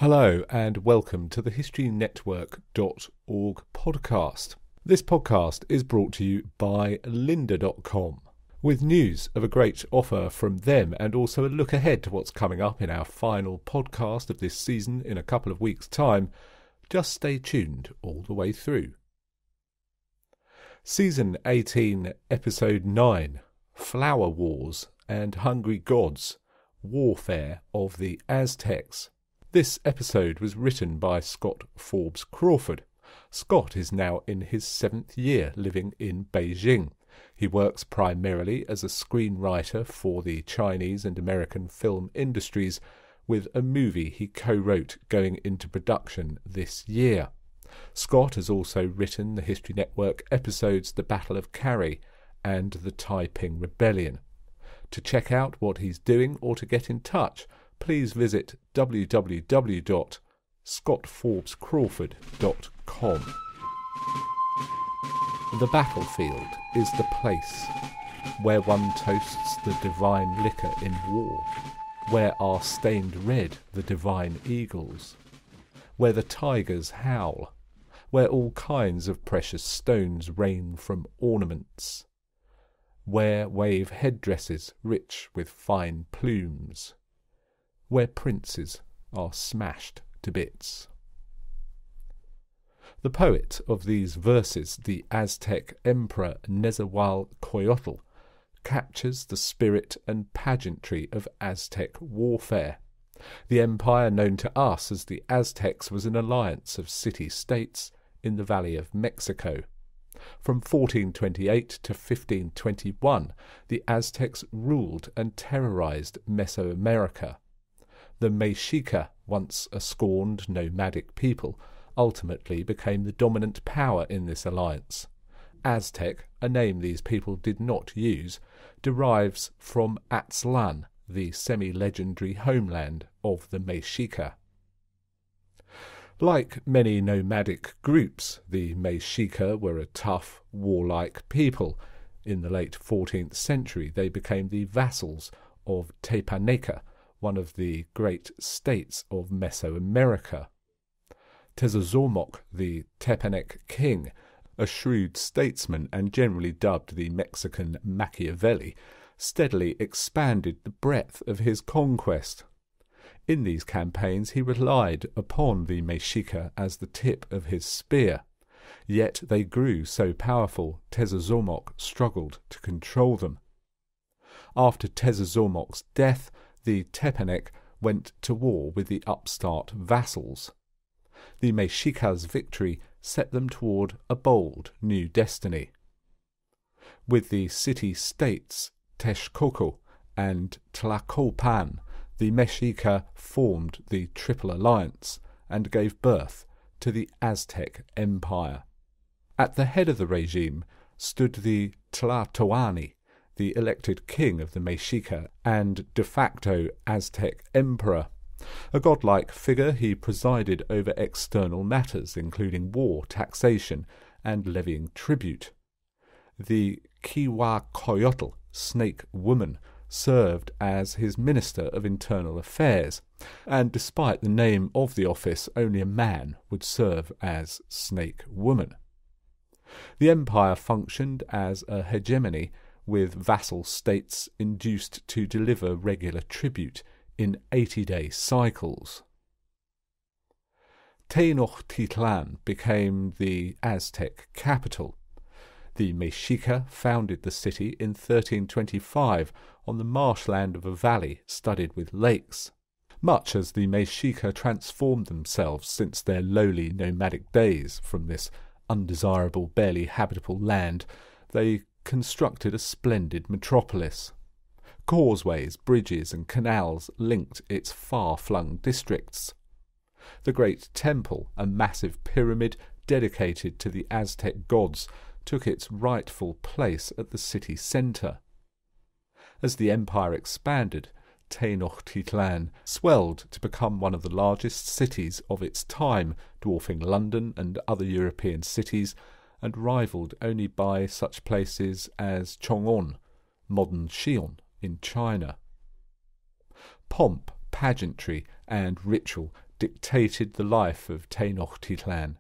Hello and welcome to the HistoryNetwork.org podcast. This podcast is brought to you by lynda.com with news of a great offer from them and also a look ahead to what's coming up in our final podcast of this season in a couple of weeks' time. Just stay tuned all the way through. Season 18, Episode 9, Flower Wars and Hungry Gods, Warfare of the Aztecs. This episode was written by Scott Forbes Crawford. Scott is now in his 7th year living in Beijing. He works primarily as a screenwriter for the Chinese and American film industries, with a movie he co-wrote going into production this year. Scott has also written the History Network episodes The Battle of Carrie and The Taiping Rebellion. To check out what he's doing or to get in touch, please visit www.scottforbescrawford.com. The battlefield is the place where one toasts the divine liquor in war, where are stained red the divine eagles, where the tigers howl, where all kinds of precious stones rain from ornaments, where wave headdresses rich with fine plumes, where princes are smashed to bits. The poet of these verses, the Aztec Emperor Nezahualcoyotl, captures the spirit and pageantry of Aztec warfare. The empire known to us as the Aztecs was an alliance of city-states in the Valley of Mexico. From 1428 to 1521, the Aztecs ruled and terrorized Mesoamerica. The Mexica, once a scorned nomadic people, ultimately became the dominant power in this alliance. Aztec, a name these people did not use, derives from Atzlan, the semi-legendary homeland of the Mexica. Like many nomadic groups, the Mexica were a tough, warlike people. In the late 14th century they became the vassals of Tepaneca, one of the great states of Mesoamerica. Tezozomoc, the Tepanec king, a shrewd statesman and generally dubbed the Mexican Machiavelli, steadily expanded the breadth of his conquest. In these campaigns he relied upon the Mexica as the tip of his spear. Yet they grew so powerful Tezozomoc struggled to control them. After Tezozomoc's death, the Tepanec went to war with the upstart vassals. The Mexica's victory set them toward a bold new destiny. With the city-states Texcoco and Tlacopan, the Mexica formed the Triple Alliance and gave birth to the Aztec Empire. At the head of the regime stood the Tlatoani, the elected king of the Mexica and de facto Aztec emperor. A godlike figure, he presided over external matters, including war, taxation, and levying tribute. The Nezahualcoyotl, snake woman, served as his minister of internal affairs, and despite the name of the office, only a man would serve as snake woman. The empire functioned as a hegemony, with vassal states induced to deliver regular tribute in 80-day cycles. Tenochtitlan became the Aztec capital. The Mexica founded the city in 1325 on the marshland of a valley studded with lakes. Much as the Mexica transformed themselves since their lowly nomadic days from this undesirable, barely habitable land, they constructed a splendid metropolis. Causeways, bridges and canals linked its far-flung districts. The great temple, a massive pyramid dedicated to the Aztec gods, took its rightful place at the city centre. As the empire expanded, Tenochtitlan swelled to become one of the largest cities of its time, dwarfing London and other European cities, and rivalled only by such places as Chang'an, modern Xi'an, in China. Pomp, pageantry, and ritual dictated the life of Tenochtitlan.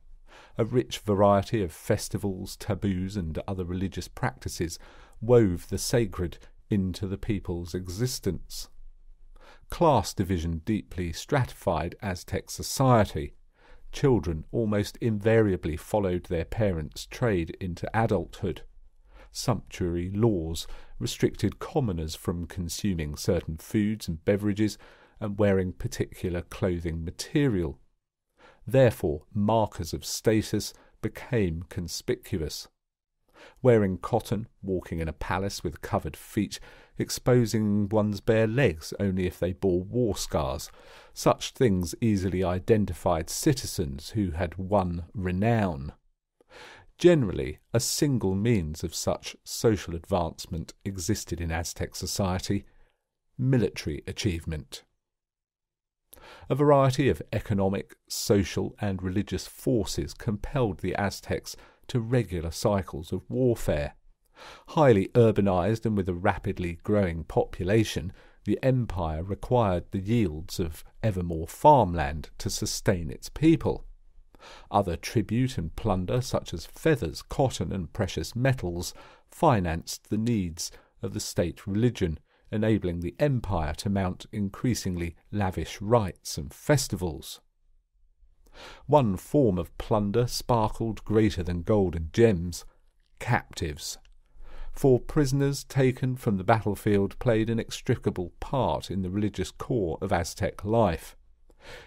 A rich variety of festivals, taboos, and other religious practices wove the sacred into the people's existence. Class division deeply stratified Aztec society. Children almost invariably followed their parents' trade into adulthood. Sumptuary laws restricted commoners from consuming certain foods and beverages and wearing particular clothing material. Therefore, markers of status became conspicuous. Wearing cotton, walking in a palace with covered feet, exposing one's bare legs only if they bore war scars, such things easily identified citizens who had won renown. Generally, a single means of such social advancement existed in Aztec society: military achievement. A variety of economic, social, and religious forces compelled the Aztecs to regular cycles of warfare. Highly urbanized and with a rapidly growing population, the empire required the yields of ever more farmland to sustain its people. Other tribute and plunder, such as feathers, cotton, and precious metals, financed the needs of the state religion, enabling the empire to mount increasingly lavish rites and festivals. One form of plunder sparkled greater than gold and gems: captives. For prisoners taken from the battlefield played an inextricable part in the religious core of Aztec life.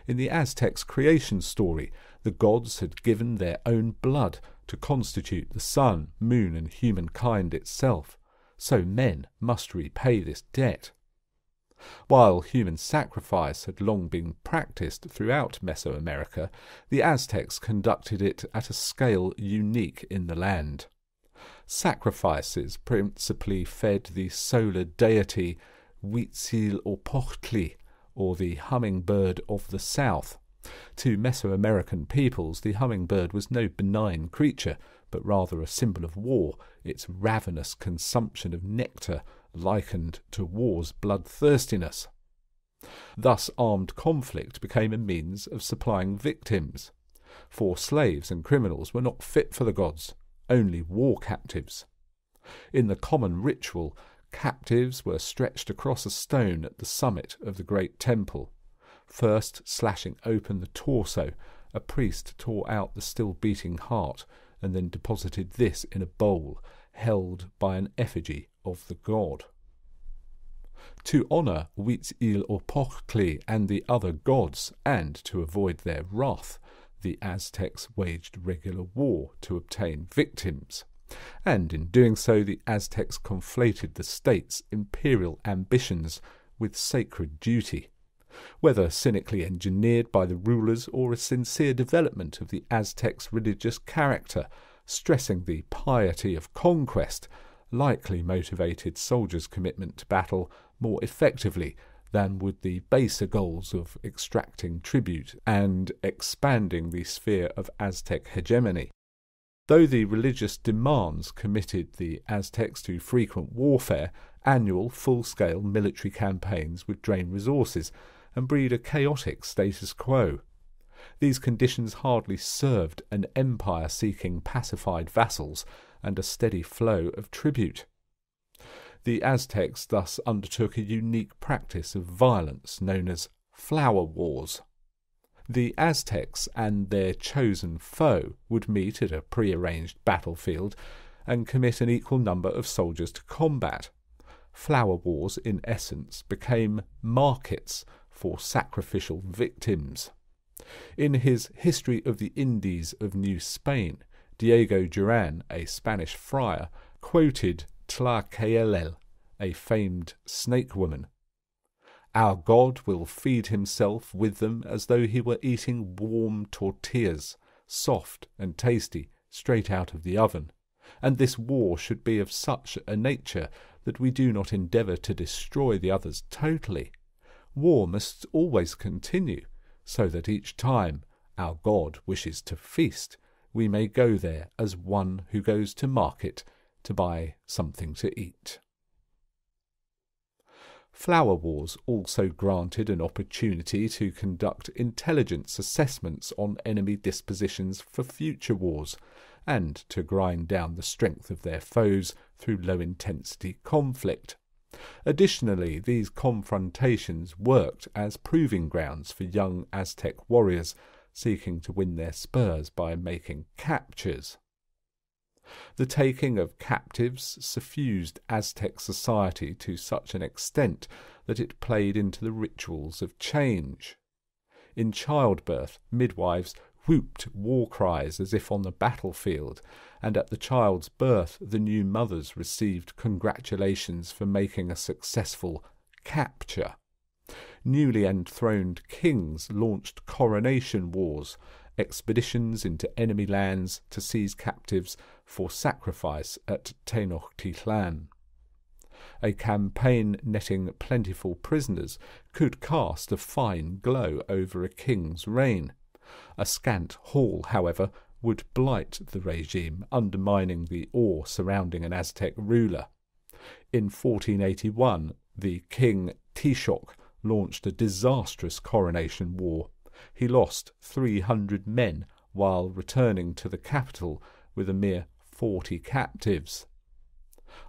In the Aztecs' creation story, the gods had given their own blood to constitute the sun, moon, and humankind itself, so men must repay this debt. While human sacrifice had long been practiced throughout Mesoamerica, the Aztecs conducted it at a scale unique in the land. Sacrifices principally fed the solar deity Huitzilopochtli, or the hummingbird of the south. To Mesoamerican peoples, the hummingbird was no benign creature, but rather a symbol of war, its ravenous consumption of nectar likened to war's bloodthirstiness. Thus armed conflict became a means of supplying victims, for slaves and criminals were not fit for the gods, only war captives. In the common ritual, captives were stretched across a stone at the summit of the great temple. First slashing open the torso, a priest tore out the still beating heart and then deposited this in a bowl held by an effigy of the god. To honour Huitzilopochtli and the other gods, and to avoid their wrath, the Aztecs waged regular war to obtain victims, and in doing so the Aztecs conflated the state's imperial ambitions with sacred duty. Whether cynically engineered by the rulers or a sincere development of the Aztecs' religious character, stressing the piety of conquest, likely motivated soldiers' commitment to battle more effectively than would the baser goals of extracting tribute and expanding the sphere of Aztec hegemony. Though the religious demands committed the Aztecs to frequent warfare, annual full-scale military campaigns would drain resources and breed a chaotic status quo. These conditions hardly served an empire seeking pacified vassals and a steady flow of tribute. The Aztecs thus undertook a unique practice of violence known as flower wars. The Aztecs and their chosen foe would meet at a prearranged battlefield and commit an equal number of soldiers to combat. Flower wars, in essence, became markets for sacrificial victims. In his History of the Indies of New Spain, Diego Duran, a Spanish friar, quoted Tlacaelel, a famed snake woman. "Our God will feed himself with them as though he were eating warm tortillas, soft and tasty, straight out of the oven. And this war should be of such a nature that we do not endeavour to destroy the others totally. War must always continue, so that each time our God wishes to feast, we may go there as one who goes to market to buy something to eat." Flower wars also granted an opportunity to conduct intelligence assessments on enemy dispositions for future wars, and to grind down the strength of their foes through low-intensity conflict. Additionally, these confrontations worked as proving grounds for young Aztec warriors seeking to win their spurs by making captures. The taking of captives suffused Aztec society to such an extent that it played into the rituals of change. In childbirth, midwives whooped war cries as if on the battlefield, and at the child's birth the new mothers received congratulations for making a successful capture. Newly enthroned kings launched coronation wars, expeditions into enemy lands to seize captives for sacrifice at Tenochtitlan. A campaign netting plentiful prisoners could cast a fine glow over a king's reign. A scant haul, however, would blight the regime, undermining the awe surrounding an Aztec ruler. In 1481, the king Texcoco launched a disastrous coronation war. He lost 300 men while returning to the capital with a mere 40 captives.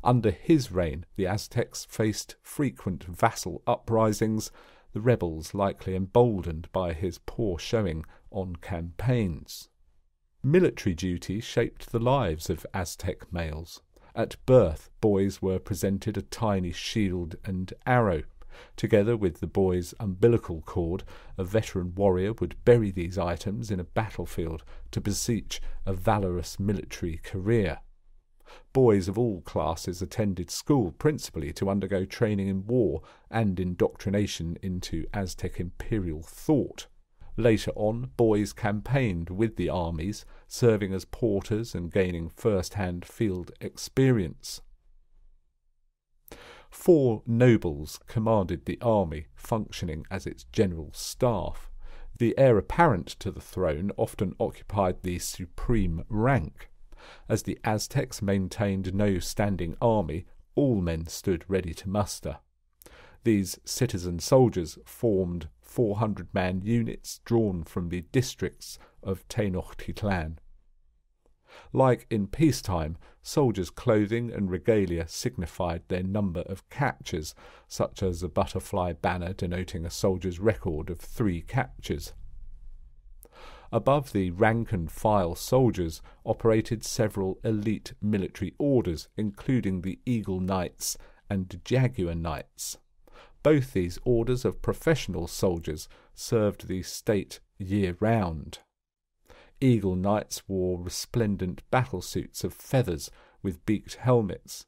Under his reign, the Aztecs faced frequent vassal uprisings, the rebels likely emboldened by his poor showing on campaigns. Military duty shaped the lives of Aztec males. At birth, boys were presented a tiny shield and arrow. Together with the boy's umbilical cord, a veteran warrior would bury these items in a battlefield to beseech a valorous military career. Boys of all classes attended school principally to undergo training in war and indoctrination into Aztec imperial thought. Later on, boys campaigned with the armies, serving as porters and gaining first-hand field experience. 4 nobles commanded the army, functioning as its general staff. The heir apparent to the throne often occupied the supreme rank. As the Aztecs maintained no standing army, all men stood ready to muster. These citizen soldiers formed 400-man units drawn from the districts of Tenochtitlan. Like in peacetime, soldiers' clothing and regalia signified their number of captures, such as a butterfly banner denoting a soldier's record of 3 captures. Above the rank-and-file soldiers operated several elite military orders, including the Eagle Knights and Jaguar Knights. Both these orders of professional soldiers served the state year-round. Eagle Knights wore resplendent battle-suits of feathers with beaked helmets.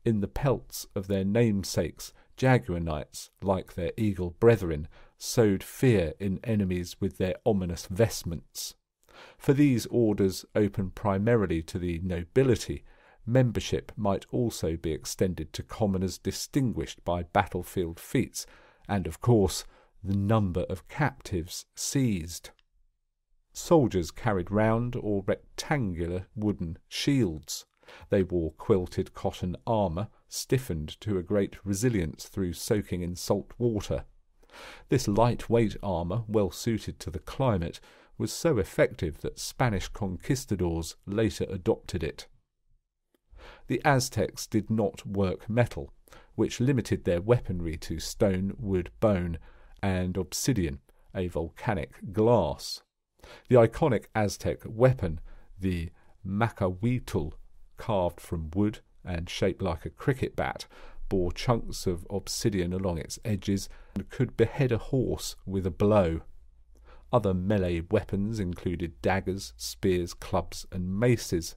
In the pelts of their namesakes, Jaguar Knights, like their eagle brethren, sowed fear in enemies with their ominous vestments. For these orders, open primarily to the nobility, membership might also be extended to commoners distinguished by battlefield feats, and, of course, the number of captives seized. Soldiers carried round or rectangular wooden shields. They wore quilted cotton armour, stiffened to a great resilience through soaking in salt water. This lightweight armour, well suited to the climate, was so effective that Spanish conquistadors later adopted it. The Aztecs did not work metal, which limited their weaponry to stone, wood, bone, and obsidian, a volcanic glass. The iconic Aztec weapon, the Machiavelli, carved from wood and shaped like a cricket bat, bore chunks of obsidian along its edges and could behead a horse with a blow. Other melee weapons included daggers, spears, clubs, and maces.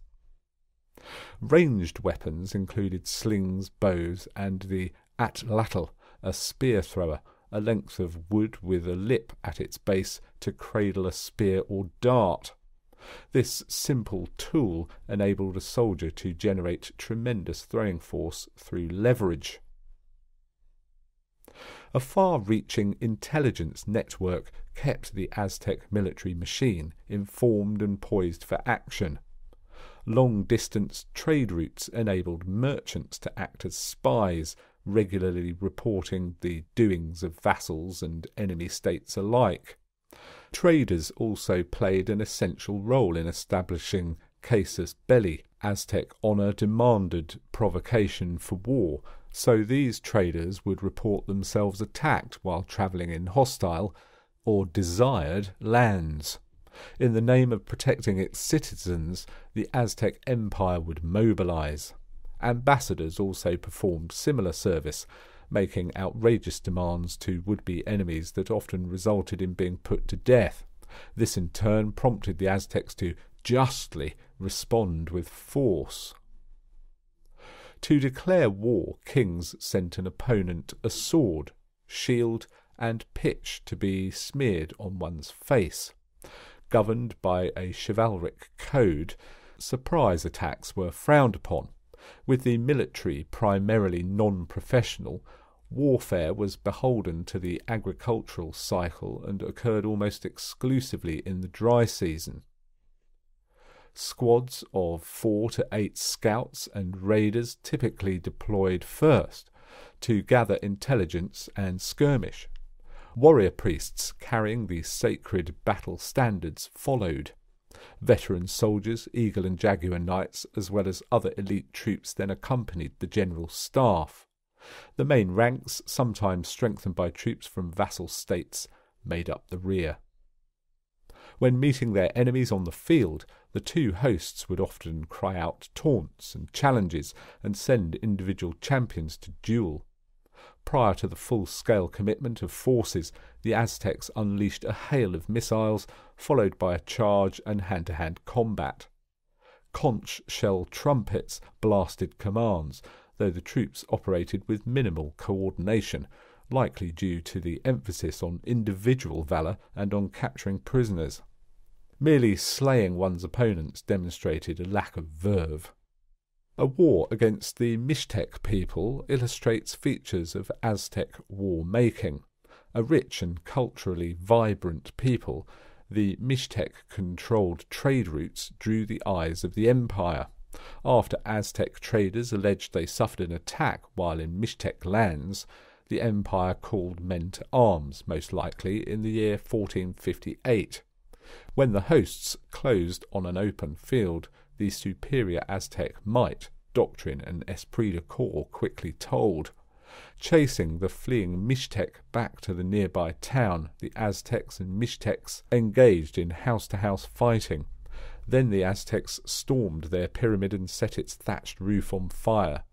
Ranged weapons included slings, bows, and the Atzlan, a spear thrower, a length of wood with a lip at its base to cradle a spear or dart. This simple tool enabled a soldier to generate tremendous throwing force through leverage. A far-reaching intelligence network kept the Aztec military machine informed and poised for action. Long-distance trade routes enabled merchants to act as spies, regularly reporting the doings of vassals and enemy states alike. Traders also played an essential role in establishing casus belli. Aztec honour demanded provocation for war, so these traders would report themselves attacked while travelling in hostile or desired lands. In the name of protecting its citizens, the Aztec Empire would mobilize. Ambassadors also performed similar service, making outrageous demands to would-be enemies that often resulted in being put to death. This in turn prompted the Aztecs to justly respond with force. To declare war, kings sent an opponent a sword, shield, and pitch to be smeared on one's face. Governed by a chivalric code, surprise attacks were frowned upon. With the military primarily non-professional, warfare was beholden to the agricultural cycle and occurred almost exclusively in the dry season. Squads of 4 to 8 scouts and raiders typically deployed first to gather intelligence and skirmish. Warrior priests carrying the sacred battle standards followed. Veteran soldiers, eagle and jaguar knights, as well as other elite troops then accompanied the general staff. The main ranks, sometimes strengthened by troops from vassal states, made up the rear. When meeting their enemies on the field, the two hosts would often cry out taunts and challenges and send individual champions to duel. Prior to the full-scale commitment of forces, the Aztecs unleashed a hail of missiles, followed by a charge and hand-to-hand combat. Conch-shell trumpets blasted commands, though the troops operated with minimal coordination, likely due to the emphasis on individual valour and on capturing prisoners. Merely slaying one's opponents demonstrated a lack of verve. A war against the Mixtec people illustrates features of Aztec war-making. A rich and culturally vibrant people, the Mixtec controlled trade routes drew the eyes of the empire. After Aztec traders alleged they suffered an attack while in Mixtec lands, the empire called men to arms, most likely in the year 1458. When the hosts closed on an open field, the superior Aztec might, doctrine and esprit de corps quickly told. Chasing the fleeing Mixtec back to the nearby town, the Aztecs and Mixtecs engaged in house-to-house fighting. Then the Aztecs stormed their pyramid and set its thatched roof on fire.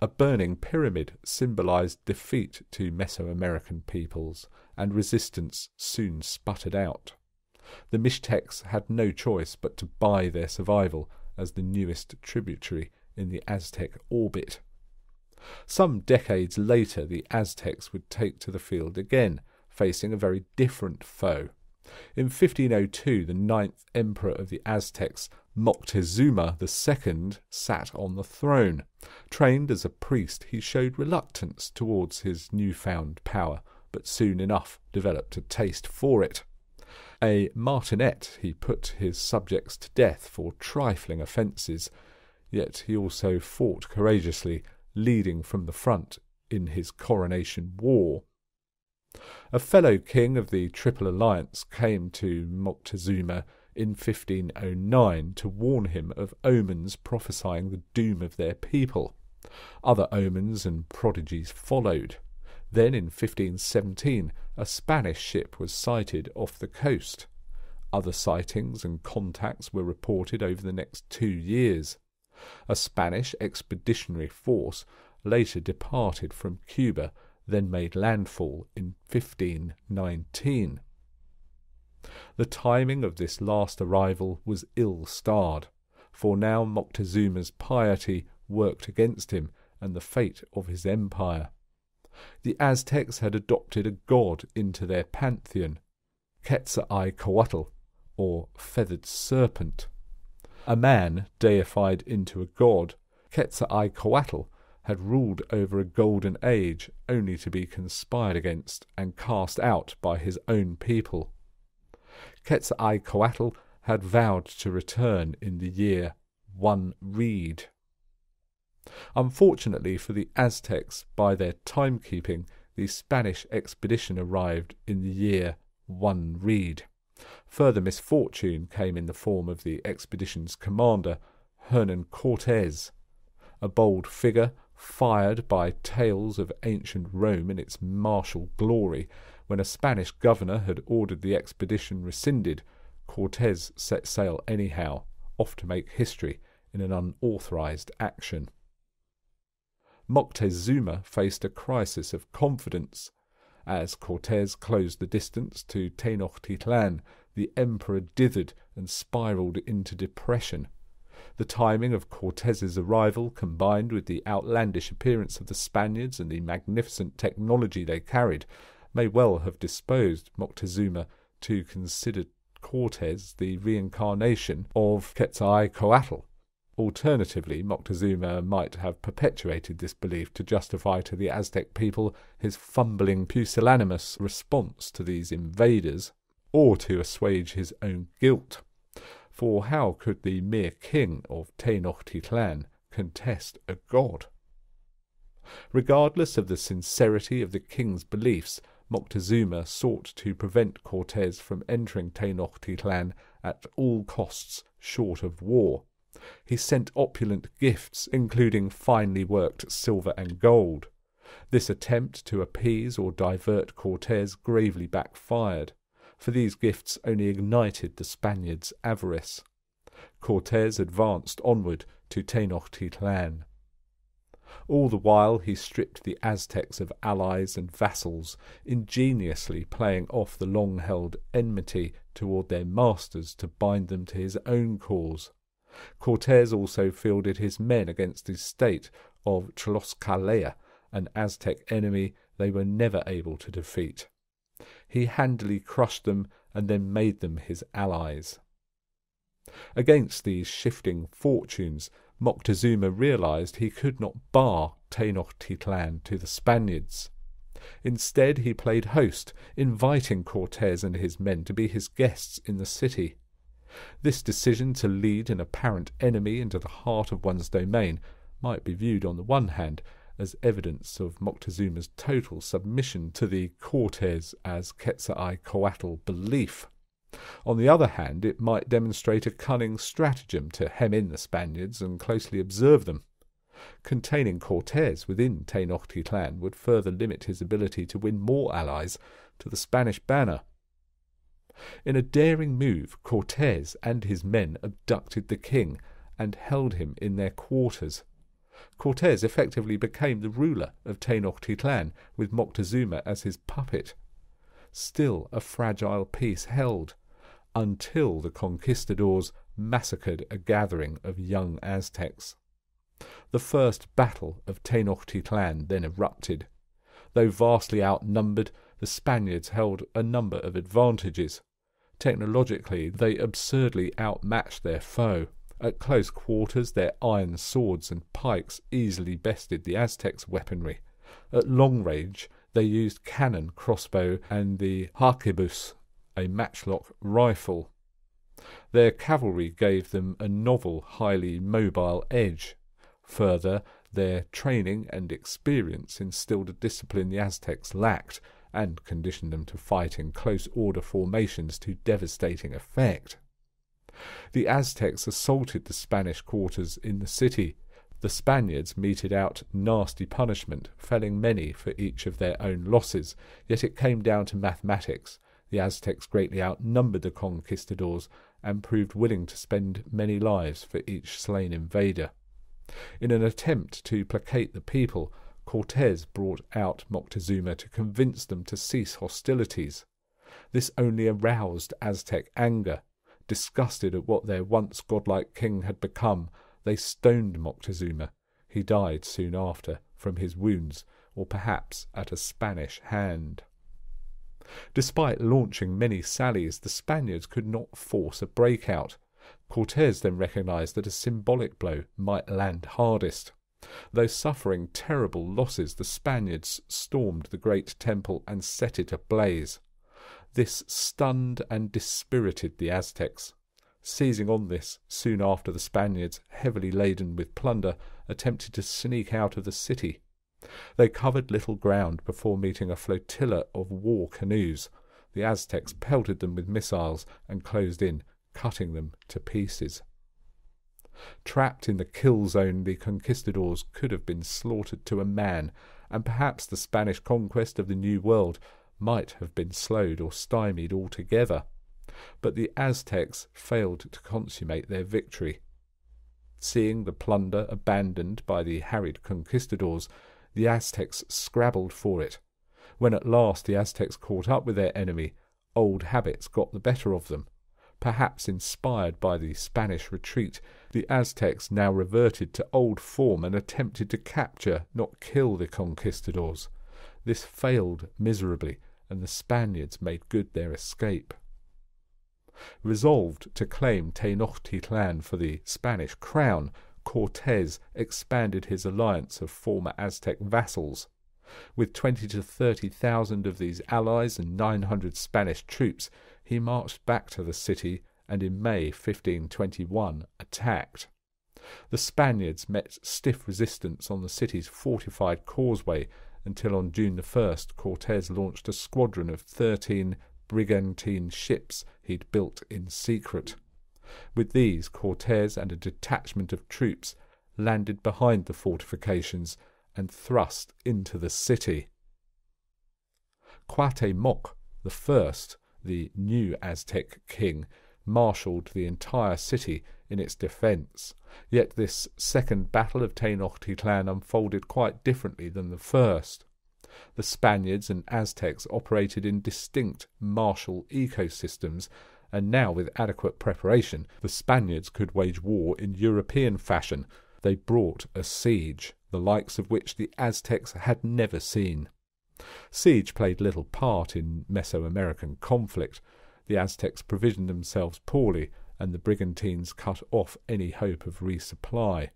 A burning pyramid symbolized defeat to Mesoamerican peoples, and resistance soon sputtered out. The Mixtecs had no choice but to buy their survival as the newest tributary in the Aztec orbit. Some decades later, the Aztecs would take to the field again, facing a very different foe. In 1502, the 9th emperor of the Aztecs, Moctezuma II, sat on the throne. Trained as a priest, he showed reluctance towards his newfound power, but soon enough developed a taste for it. A martinet, he put his subjects to death for trifling offences, yet he also fought courageously, leading from the front in his coronation war. A fellow king of the Triple Alliance came to Moctezuma in 1509 to warn him of omens prophesying the doom of their people. Other omens and prodigies followed. Then in 1517 a Spanish ship was sighted off the coast. Other sightings and contacts were reported over the next 2 years. A Spanish expeditionary force later departed from Cuba, then made landfall in 1519. The timing of this last arrival was ill-starred, for now Moctezuma's piety worked against him and the fate of his empire. The Aztecs had adopted a god into their pantheon, Quetzalcoatl, or feathered serpent. A man deified into a god, Quetzalcoatl had ruled over a golden age only to be conspired against and cast out by his own people. Quetzalcoatl had vowed to return in the year 1 Reed. Unfortunately for the Aztecs, by their timekeeping, the Spanish expedition arrived in the year 1 Reed. Further misfortune came in the form of the expedition's commander, Hernan Cortes, a bold figure fired by tales of ancient Rome in its martial glory. When a Spanish governor had ordered the expedition rescinded, Cortes set sail anyhow, off to make history in an unauthorized action. Moctezuma faced a crisis of confidence. As Cortes closed the distance to Tenochtitlan, the emperor dithered and spiraled into depression. The timing of Cortes's arrival, combined with the outlandish appearance of the Spaniards and the magnificent technology they carried, may well have disposed Moctezuma to consider Cortes the reincarnation of Quetzalcoatl. Alternatively, Moctezuma might have perpetuated this belief to justify to the Aztec people his fumbling, pusillanimous response to these invaders, or to assuage his own guilt. For how could the mere king of Tenochtitlan contest a god? Regardless of the sincerity of the king's beliefs, Moctezuma sought to prevent Cortes from entering Tenochtitlan at all costs short of war. He sent opulent gifts, including finely worked silver and gold. This attempt to appease or divert Cortes gravely backfired, for these gifts only ignited the Spaniards' avarice. Cortes advanced onward to Tenochtitlan. All the while he stripped the Aztecs of allies and vassals, ingeniously playing off the long-held enmity toward their masters to bind them to his own cause. Cortes also fielded his men against the state of Tlaxcala, an Aztec enemy they were never able to defeat. He handily crushed them and then made them his allies. Against these shifting fortunes, Moctezuma realized he could not bar Tenochtitlan to the Spaniards. Instead, he played host, inviting Cortes and his men to be his guests in the city. This decision to lead an apparent enemy into the heart of one's domain might be viewed on the one hand as evidence of Moctezuma's total submission to the Cortes as Quetzalcoatl belief. On the other hand, it might demonstrate a cunning stratagem to hem in the Spaniards and closely observe them. Containing Cortes within Tenochtitlan would further limit his ability to win more allies to the Spanish banner. In a daring move, Cortes and his men abducted the king and held him in their quarters. Cortes effectively became the ruler of Tenochtitlan, with Moctezuma as his puppet. Still a fragile peace held, until the conquistadors massacred a gathering of young Aztecs. The first battle of Tenochtitlan then erupted. Though vastly outnumbered, the Spaniards held a number of advantages. Technologically, they absurdly outmatched their foe. At close quarters, their iron swords and pikes easily bested the Aztecs' weaponry. At long range, they used cannon, crossbow, and the harquebus, a matchlock rifle. Their cavalry gave them a novel, highly mobile edge. Further, their training and experience instilled a discipline the Aztecs lacked, and conditioned them to fight in close-order formations to devastating effect. The Aztecs assaulted the Spanish quarters in the city. The Spaniards meted out nasty punishment, felling many for each of their own losses, yet it came down to mathematics. The Aztecs greatly outnumbered the conquistadors and proved willing to spend many lives for each slain invader. In an attempt to placate the people, Cortes brought out Moctezuma to convince them to cease hostilities. This only aroused Aztec anger. Disgusted at what their once godlike king had become, they stoned Moctezuma. He died soon after, from his wounds, or perhaps at a Spanish hand. Despite launching many sallies, the Spaniards could not force a breakout. Cortes then recognized that a symbolic blow might land hardest. Though suffering terrible losses, the Spaniards stormed the great temple and set it ablaze. This stunned and dispirited the Aztecs. Seizing on this, soon after the Spaniards, heavily laden with plunder, attempted to sneak out of the city. They covered little ground before meeting a flotilla of war canoes. The Aztecs pelted them with missiles and closed in, cutting them to pieces. Trapped in the kill zone, the conquistadors could have been slaughtered to a man, and perhaps the Spanish conquest of the New World might have been slowed or stymied altogether. But the Aztecs failed to consummate their victory. Seeing the plunder abandoned by the harried conquistadors, the Aztecs scrabbled for it. When at last the Aztecs caught up with their enemy, old habits got the better of them. Perhaps inspired by the Spanish retreat, the Aztecs now reverted to old form and attempted to capture, not kill, the conquistadors. This failed miserably, and the Spaniards made good their escape. Resolved to claim Tenochtitlan for the Spanish crown, Cortés expanded his alliance of former Aztec vassals. With 20,000 to 30,000 of these allies and 900 Spanish troops, he marched back to the city and in May 1521 attacked. The Spaniards met stiff resistance on the city's fortified causeway until on June the 1st Cortés launched a squadron of 13 brigantine ships he'd built in secret. With these, Cortés and a detachment of troops landed behind the fortifications and thrust into the city. Cuauhtémoc the First, the new Aztec king, marshalled the entire city in its defence. Yet this second battle of Tenochtitlan unfolded quite differently than the first. The Spaniards and Aztecs operated in distinct martial ecosystems, and now with adequate preparation, the Spaniards could wage war in European fashion. They brought a siege, the likes of which the Aztecs had never seen. Siege played little part in Mesoamerican conflict. The Aztecs provisioned themselves poorly, and the brigantines cut off any hope of resupply.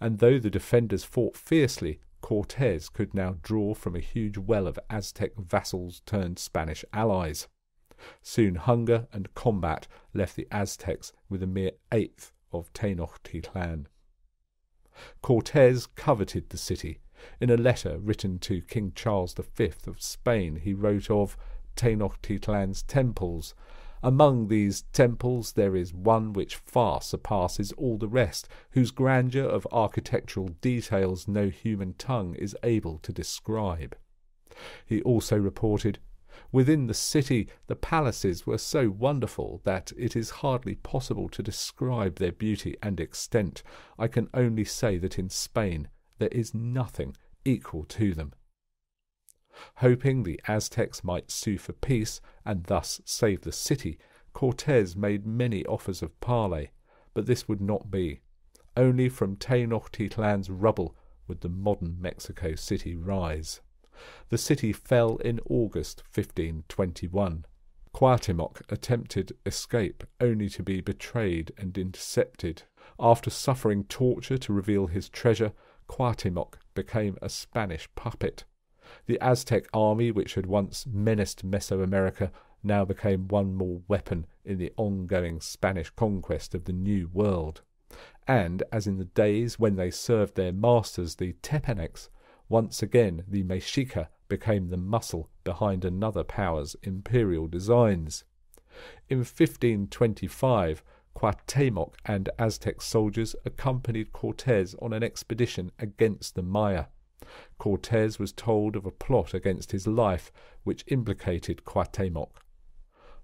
And though the defenders fought fiercely, Cortés could now draw from a huge well of Aztec vassals turned Spanish allies. Soon hunger and combat left the Aztecs with a mere eighth of Tenochtitlan. Cortés coveted the city. In a letter written to King Charles V of Spain, he wrote of Tenochtitlan's temples. Among these temples there is one which far surpasses all the rest, whose grandeur of architectural details no human tongue is able to describe. He also reported, within the city the palaces were so wonderful that it is hardly possible to describe their beauty and extent. I can only say that in Spain there is nothing equal to them. Hoping the Aztecs might sue for peace and thus save the city, Cortés made many offers of parley, but this would not be. Only from Tenochtitlan's rubble would the modern Mexico City rise. The city fell in August 1521. Cuauhtémoc attempted escape only to be betrayed and intercepted. After suffering torture to reveal his treasure, Cuauhtémoc became a Spanish puppet. The Aztec army, which had once menaced Mesoamerica, now became one more weapon in the ongoing Spanish conquest of the New World. And, as in the days when they served their masters, the Tepanecs, once again the Mexica became the muscle behind another power's imperial designs. In 1525, Cuauhtémoc and Aztec soldiers accompanied Cortés on an expedition against the Maya. Cortés was told of a plot against his life which implicated Cuauhtémoc.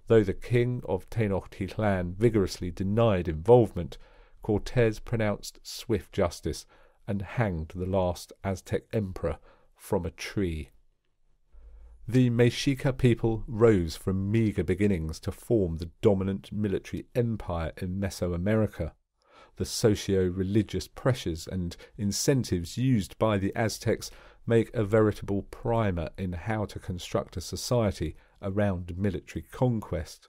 Though the king of Tenochtitlan vigorously denied involvement, Cortés pronounced swift justice and hanged the last Aztec emperor from a tree. The Mexica people rose from meagre beginnings to form the dominant military empire in Mesoamerica. The socio-religious pressures and incentives used by the Aztecs make a veritable primer in how to construct a society around military conquest.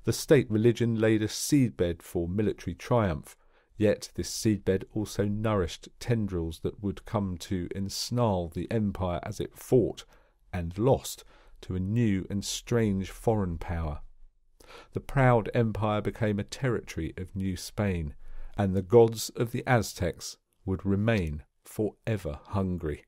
The state religion laid a seedbed for military triumph, yet this seedbed also nourished tendrils that would come to ensnarl the empire as it fought, and lost, to a new and strange foreign power. The proud empire became a territory of New Spain, and the gods of the Aztecs would remain forever hungry.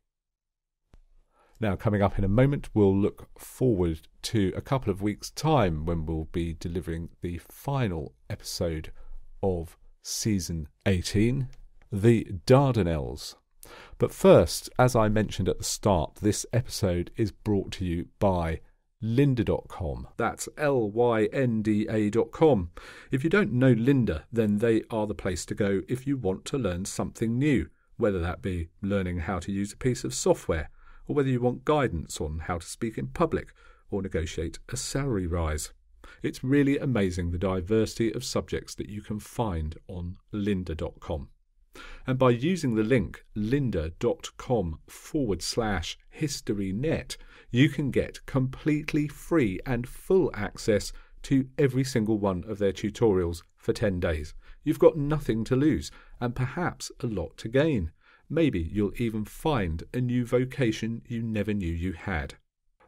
Now, coming up in a moment, we'll look forward to a couple of weeks' time when we'll be delivering the final episode of Season 18, the Dardanelles. But first, as I mentioned at the start, this episode is brought to you by lynda.com. That's lynda.com. If you don't know Lynda, then they are the place to go if you want to learn something new, whether that be learning how to use a piece of software, or whether you want guidance on how to speak in public or negotiate a salary rise. It's really amazing the diversity of subjects that you can find on lynda.com. And by using the link lynda.com/historynet, you can get completely free and full access to every single one of their tutorials for 10 days. You've got nothing to lose and perhaps a lot to gain. Maybe you'll even find a new vocation you never knew you had.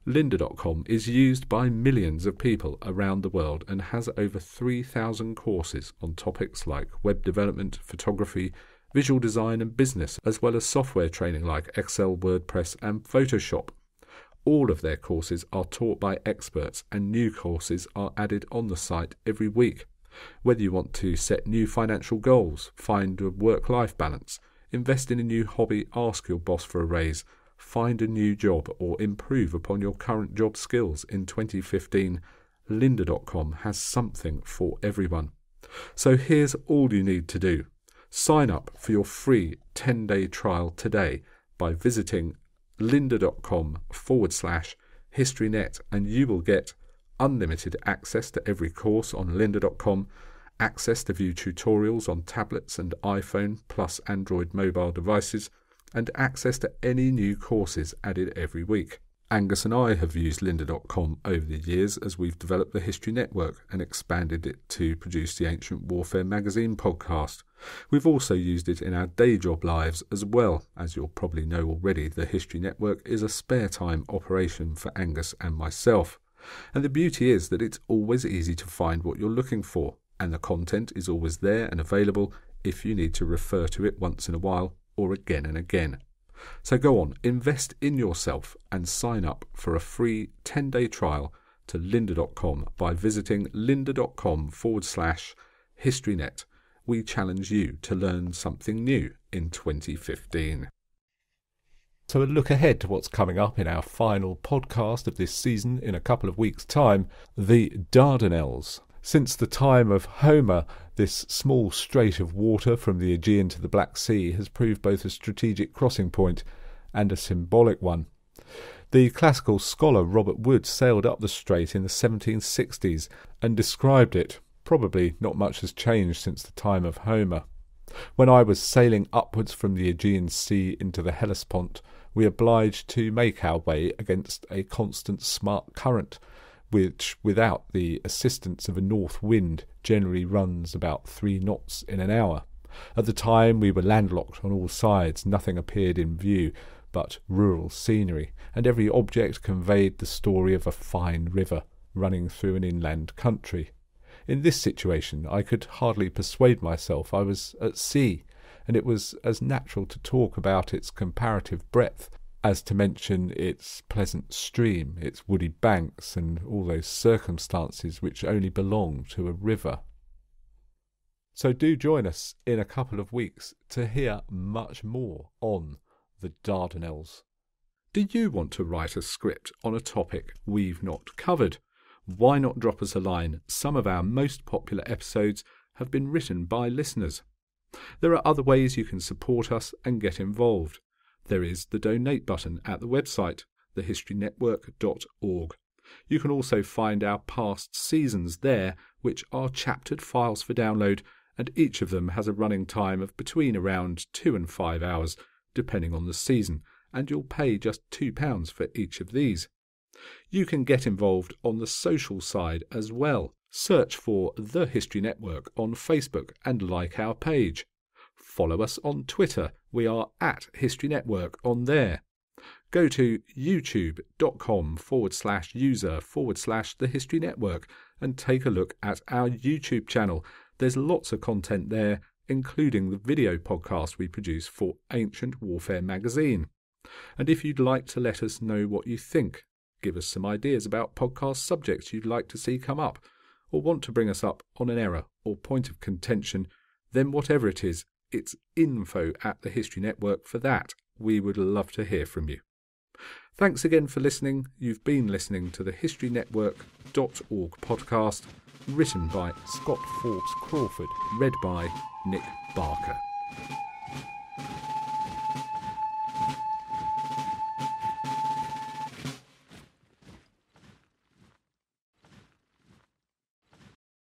Lynda.com is used by millions of people around the world and has over 3,000 courses on topics like web development, photography, visual design and business, as well as software training like Excel, WordPress and Photoshop. All of their courses are taught by experts and new courses are added on the site every week. Whether you want to set new financial goals, find a work-life balance, invest in a new hobby, ask your boss for a raise, find a new job or improve upon your current job skills in 2015, lynda.com has something for everyone. So here's all you need to do. Sign up for your free 10-day trial today by visiting lynda.com/historynet, and you will get unlimited access to every course on lynda.com, access to view tutorials on tablets and iPhone plus Android mobile devices, and access to any new courses added every week. Angus and I have used lynda.com over the years as we've developed the History Network and expanded it to produce the Ancient Warfare magazine podcast. We've also used it in our day job lives as well. As you'll probably know already, the History Network is a spare time operation for Angus and myself. And the beauty is that it's always easy to find what you're looking for, and the content is always there and available if you need to refer to it once in a while or again and again. So go on, invest in yourself and sign up for a free 10-day trial to lynda.com by visiting lynda.com/historynet. We challenge you to learn something new in 2015. So a look ahead to what's coming up in our final podcast of this season in a couple of weeks' time, the Dardanelles. Since the time of Homer, this small strait of water from the Aegean to the Black Sea has proved both a strategic crossing point and a symbolic one. The classical scholar Robert Wood sailed up the strait in the 1760s and described it. Probably not much has changed since the time of Homer. When I was sailing upwards from the Aegean Sea into the Hellespont, we obliged to make our way against a constant smart current, which, without the assistance of a north wind, generally runs about 3 knots in an hour. At the time we were landlocked on all sides. Nothing appeared in view but rural scenery, and every object conveyed the story of a fine river running through an inland country. In this situation I could hardly persuade myself I was at sea, and it was as natural to talk about its comparative breadth as to mention its pleasant stream, its woody banks, and all those circumstances which only belong to a river. So do join us in a couple of weeks to hear much more on the Dardanelles. Do you want to write a script on a topic we've not covered? Why not drop us a line? Some of our most popular episodes have been written by listeners. There are other ways you can support us and get involved. There is the donate button at the website, thehistorynetwork.org. You can also find our past seasons there, which are chaptered files for download, and each of them has a running time of between around 2 and 5 hours, depending on the season, and you'll pay just £2 for each of these. You can get involved on the social side as well. Search for The History Network on Facebook and like our page. Follow us on Twitter. We are at History Network on there. go to youtube.com/user/The History Network and take a look at our YouTube channel. There's lots of content there, including the video podcast we produce for Ancient Warfare magazine. And if you'd like to let us know what you think, give us some ideas about podcast subjects you'd like to see come up, or want to bring us up on an error or point of contention, then whatever it is, it's info@the History Network for that. We would love to hear from you. Thanks again for listening. You've been listening to the historynetwork.org podcast, written by Scott Forbes Crawford, read by Nick Barker.